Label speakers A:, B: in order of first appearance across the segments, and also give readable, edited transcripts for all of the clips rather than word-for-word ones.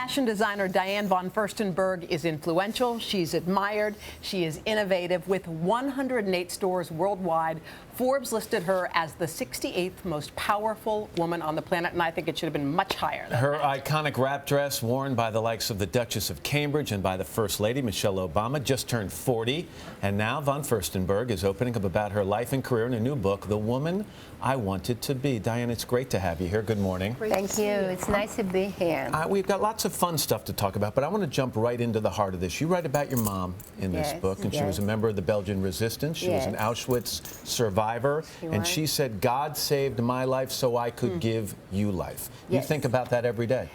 A: Fashion designer Diane Von Furstenberg is influential, she's admired, she is innovative. With 108 stores worldwide, Forbes listed her as the 68th most powerful woman on the planet, and I think it should have been much higher than
B: Her
A: that.
B: iconic wrap dress, worn by the likes of the Duchess of Cambridge and by the First Lady, Michelle Obama, just turned 40. And now Von Furstenberg is opening up about her life and career in a new book, The Woman I Wanted to Be. Diane, it's great to have you here. Good morning.
C: Thank you. It's nice to be here.
B: We've got lots of fun stuff to talk about, but I want to jump right into the heart of this. You write about your mom in this book, and she was a member of the Belgian resistance. She was an Auschwitz survivor, and she said, God saved my life so I could give you life. You think about that every day?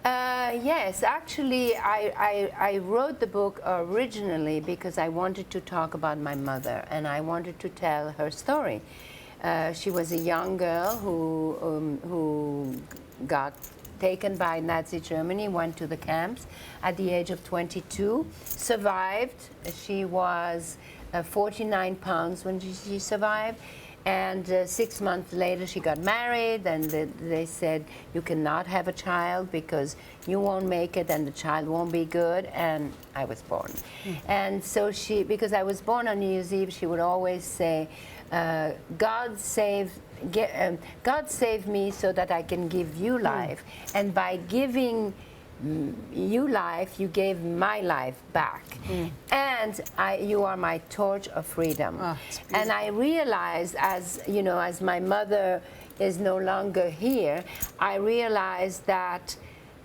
C: Yes, actually, I wrote the book originally because I wanted to talk about my mother, and I wanted to tell her story. She was a young girl who got taken by Nazi Germany, went to the camps at the age of 22, survived. She was 49 pounds when she survived. And 6 months later, she got married, and they said, you cannot have a child because you won't make it and the child won't be good, and I was born. And so because I was born on New Year's Eve, she would always say, God saved me so that I can give you life. And by giving you life, you gave my life back. And you are my torch of freedom. And I realized, as you know, as my mother is no longer here, I realized that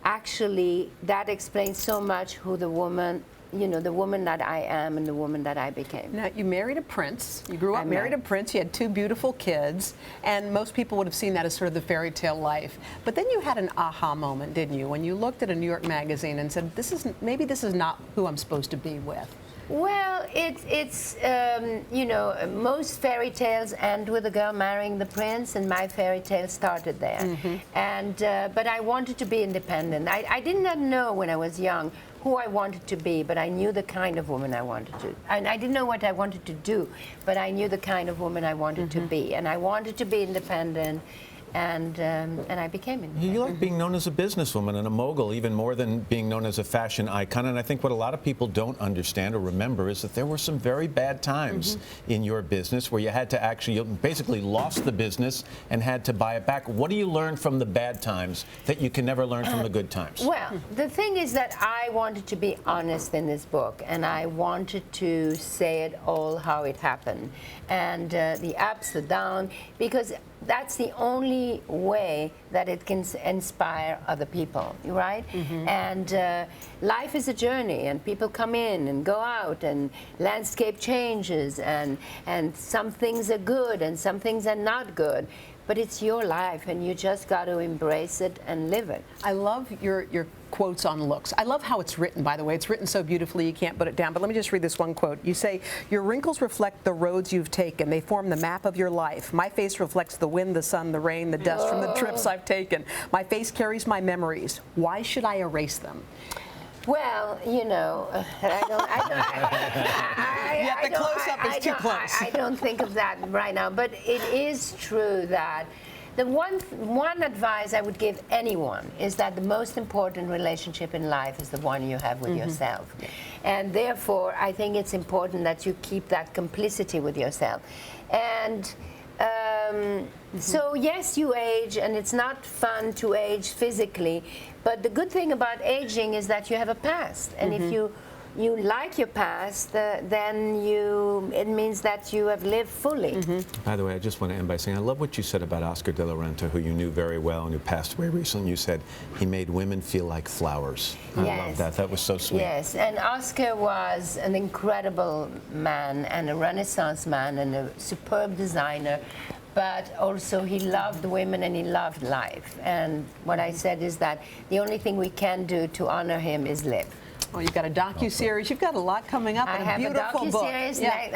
C: actually that explains so much who the woman, you know, the woman that I am and the woman that I became.
A: Now, you married a prince. You grew up married a prince. You had 2 beautiful kids, and most people would have seen that as sort of the fairy tale life. But then you had an aha moment, didn't you, when you looked at a New York magazine and said, maybe this is not who I'm supposed to be with.
C: Well, it's you know, most fairy tales end with a girl marrying the prince, and my fairy tale started there. And but I wanted to be independent. I did not know when I was young who I wanted to be, but I knew the kind of woman I wanted to. And I didn't know what I wanted to do, but I knew the kind of woman I wanted to be. And I wanted to be independent. And I became independent.
B: You like being known as a businesswoman and a mogul even more than being known as a fashion icon. And I think what a lot of people don't understand or remember is that there were some very bad times in your business where you had to actually, you basically lost the business and had to buy it back. What do you learn from the bad times that you can never learn from the good times?
C: Well, the thing is that I wanted to be honest in this book, and I wanted to say it all how it happened, and the ups, the downs, because that's the only way that it can inspire other people, right? And life is a journey, and people come in and go out, and landscape changes, and some things are good and some things are not good. But it's your life, and you just got to embrace it and live it.
A: I love your quotes on looks. I love how it's written, by the way. It's written so beautifully you can't put it down. But let me just read this one quote. You say, your wrinkles reflect the roads you've taken. They form the map of your life. My face reflects the wind, the sun, the rain, the dust from the trips I've taken. My face carries my memories. Why should I erase them?
C: Well, you know,
A: The close-up is too close.
C: I don't think of that right now, but it is true that the one advice I would give anyone is that the most important relationship in life is the one you have with yourself. And therefore, I think it's important that you keep that complicity with yourself. And so yes, you age, and it's not fun to age physically, but the good thing about aging is that you have a past, and if you like your past, then it means that you have lived fully.
B: By the way, I just want to end by saying I love what you said about Oscar de la Renta, who you knew very well and who passed away recently. You said he made women feel like flowers. I love that. That was so sweet.
C: Yes, and Oscar was an incredible man and a Renaissance man and a superb designer. But also he loved women and he loved life. And what I said is that the only thing we can do to honor him is live.
A: Well, you've got a docu-series. You've got a lot coming up.
C: I
A: and
C: have
A: a beautiful book.
C: docu-series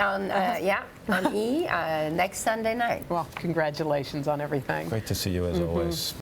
C: on E! Next Sunday night.
A: Well, congratulations on everything.
B: Great to see you as always.